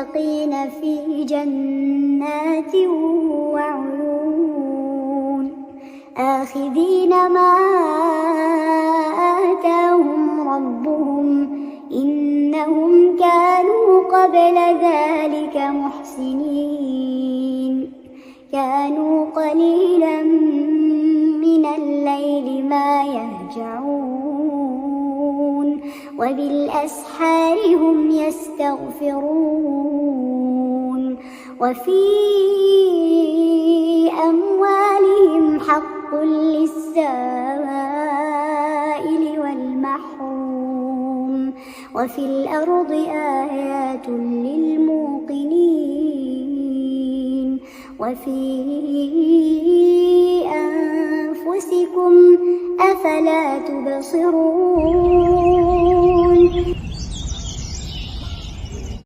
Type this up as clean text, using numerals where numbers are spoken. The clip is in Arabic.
المتقين في جنات وعيون آخذين ما آتاهم ربهم إنهم كانوا قبل ذلك محسنين كانوا قليلا من الليل ما يهجعون وبالأسحار هم يستغفرون وفي أموالهم حق للسائل والمحروم وفي الأرض آيات للموقنين وفي أنفسكم أفلا تبصرون